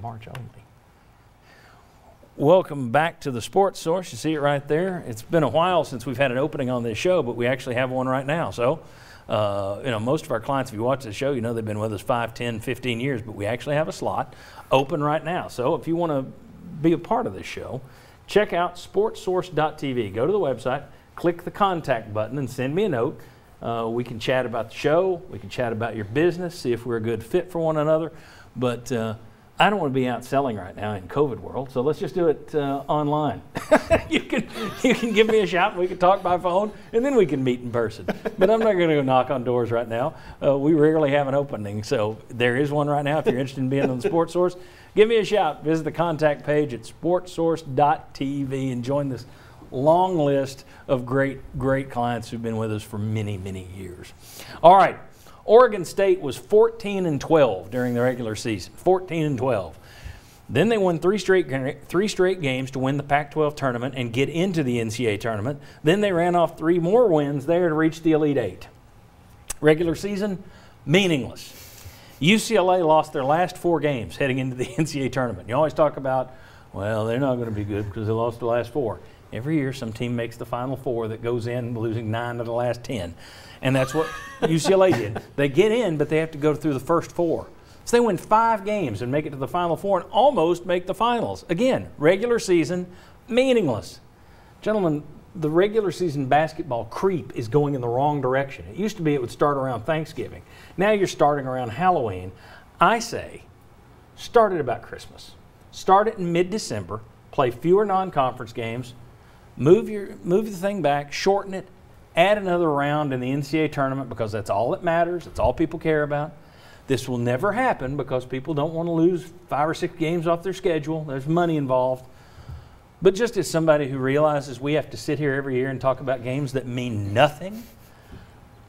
March only. Welcome back to the Sports Source. You see it right there. It's been a while since we've had an opening on this show, but we actually have one right now. So, most of our clients, if you watch the show, they've been with us 5, 10, 15 years, but we actually have a slot open right now. So if you want to be a part of this show, check out sportsource.tv. Go to the website, click the contact button, and send me a note. We can chat about the show. We can chat about your business, see if we're a good fit for one another. But I don't want to be out selling right now in COVID world, so let's just do it online. You can give me a shout, and we can talk by phone, and then we can meet in person. But I'm not going to go knock on doors right now. We rarely have an opening, so there is one right now. If you're interested in being on the Sports Source, give me a shout. Visit the contact page at sportsource.tv and join this long list of great clients who've been with us for many, many years. All right. Oregon State was 14-12 during the regular season, 14-12. Then they won three straight games to win the Pac-12 tournament and get into the NCAA tournament. Then they ran off 3 more wins there to reach the Elite Eight. Regular season, meaningless. UCLA lost their last 4 games heading into the NCAA tournament. You always talk about, well, they're not going to be good because they lost the last 4. Every year some team makes the Final Four that goes in losing 9 of the last 10. And that's what UCLA did. They get in, but they have to go through the first 4. So they win 5 games and make it to the Final Four and almost make the finals. Again, regular season, meaningless. Gentlemen, the regular season basketball creep is going in the wrong direction. It used to be it would start around Thanksgiving. Now you're starting around Halloween. I say, start it about Christmas. Start it in mid-December, play fewer non-conference games, move the thing back, shorten it, add another round in the NCAA tournament because that's all that matters. That's all people care about. This will never happen because people don't want to lose 5 or 6 games off their schedule. There's money involved. But just as somebody who realizes we have to sit here every year and talk about games that mean nothing,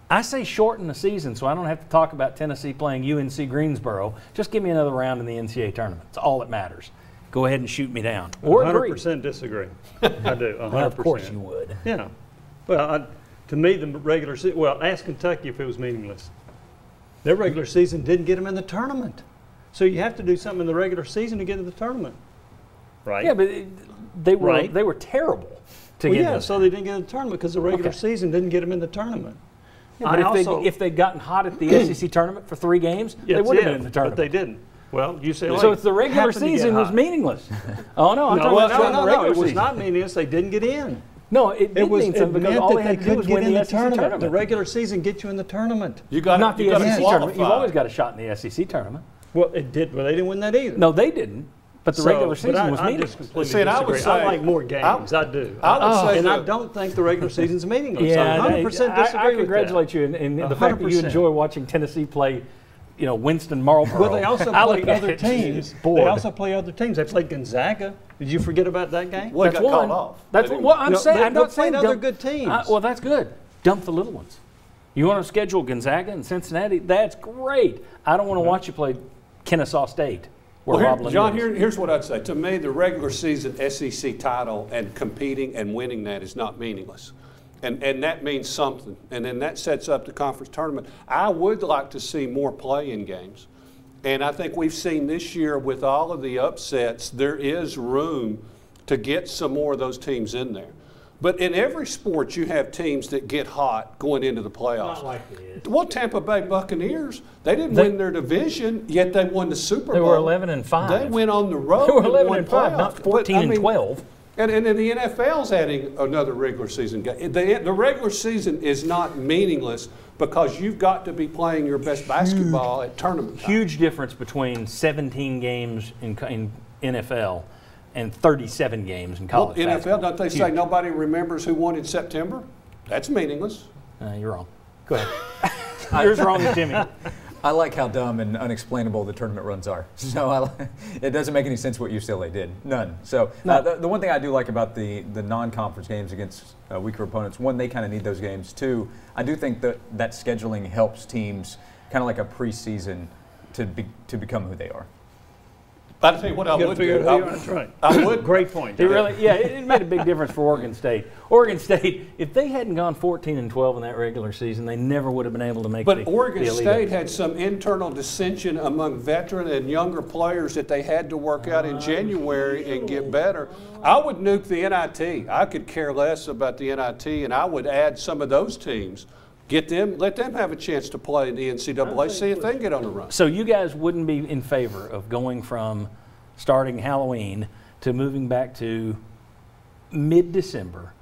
I say shorten the season so I don't have to talk about Tennessee playing UNC Greensboro. Just give me another round in the NCAA tournament. It's all that matters. Go ahead and shoot me down. Or 100% disagree. I do, 100%. Well, of course you would. Yeah. Well, to me, the regular season, well, ask Kentucky if it was meaningless. Their regular season didn't get them in the tournament. So you have to do something in the regular season to get to the tournament. Right? Yeah, but they were terrible to get in. So they didn't get in the tournament because the regular season didn't get them in the tournament. Yeah, but if they'd gotten hot at the SEC tournament for 3 games, they would have been in the tournament. But they didn't. Well, UCLA. So it's the regular season was meaningless. Oh, no. No, it was not meaningless. They didn't get in. No, it did mean something because all they had to do was win the SEC tournament. The regular season gets you in the tournament. Not the SEC tournament. You've always got a shot in the SEC tournament. Well, it did. Well, they didn't win that either. No, they didn't. But the regular season was meaningless. I like more games. I do. And I don't think the regular season's meaningless. Yeah, I 100% disagree with that. I congratulate you in the fact that you enjoy watching Tennessee play, Winston Marlboro. Well, they also play other teams. They also play other teams. They played Gonzaga. Did you forget about that game? Well, they got called off. That's what I'm saying. I'm not saying other good teams. Well, that's good. Dump the little ones. You want to schedule Gonzaga and Cincinnati? That's great. I don't want to watch you play Kennesaw State. Well, John, here's what I'd say. To me, the regular season SEC title and competing and winning that is not meaningless. And that means something. And then that sets up the conference tournament. I would like to see more play-in games. And I think we've seen this year with all of the upsets, there is room to get some more of those teams in there. But in every sport, you have teams that get hot going into the playoffs. Not like this. Well, Tampa Bay Buccaneers, they didn't win their division, yet they won the Super Bowl. They were 11-5. They went on the road. They were 11-5, not 14-12. And then the NFL's adding another regular season game. The regular season is not meaningless because you've got to be playing your best basketball at tournament time. Huge difference between 17 games in NFL and 37 games in college basketball. NFL, don't they say nobody remembers who won in September? That's meaningless. You're wrong. Go ahead. Yours wrong, Jimmy. I like how dumb and unexplainable the tournament runs are. So it doesn't make any sense what UCLA did. None. So the one thing I do like about the non-conference games against weaker opponents, one, they kind of need those games. 2, I do think that scheduling helps teams kind of like a preseason to become who they are. I'll tell you what I Gotta would figure do. out who you are. That's right. I would. Great point. It really, yeah, it made a big difference for Oregon State. Oregon State, if they hadn't gone 14-12 in that regular season, they never would have been able to make But the Oregon the Elite State Eight. had some internal dissension among veteran and younger players that they had to work out in January and get better. I would nuke the NIT. I could care less about the NIT, and I would add some of those teams. Get them, let them have a chance to play in the NCAA, see if they can get on the run. So you guys wouldn't be in favor of going from starting Halloween to moving back to mid-December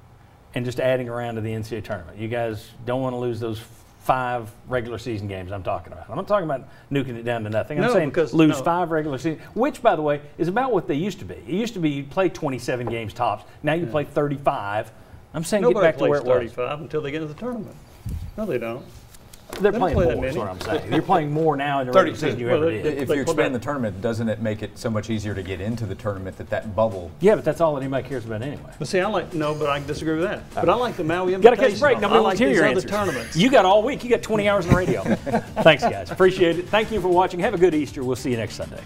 and just adding around to the NCAA tournament? You guys don't want to lose those 5 regular season games I'm talking about. I'm not talking about nuking it down to nothing. I'm No, saying because- lose no. 5 regular season, which, by the way, is about what they used to be. It used to be you'd play 27 games tops. Now you play 35. I'm saying Nobody get back to plays where it was. 35 until they get into the tournament. No, they don't. They're They don't playing play more, that is many. what I'm saying. You're playing more now in the regular 32. season you Well, ever they- did. If They you put expand that- the tournament, doesn't it make it so much easier to get into the tournament that bubble? Yeah, but that's all that anybody cares about anyway. But see, but I disagree with that. But I like the Maui Invitational. Got to catch a break. Nobody I wants like to hear these your other answers. tournaments. You got all week. You got 20 hours on the radio. Thanks, guys. Appreciate it. Thank you for watching. Have a good Easter. We'll see you next Sunday.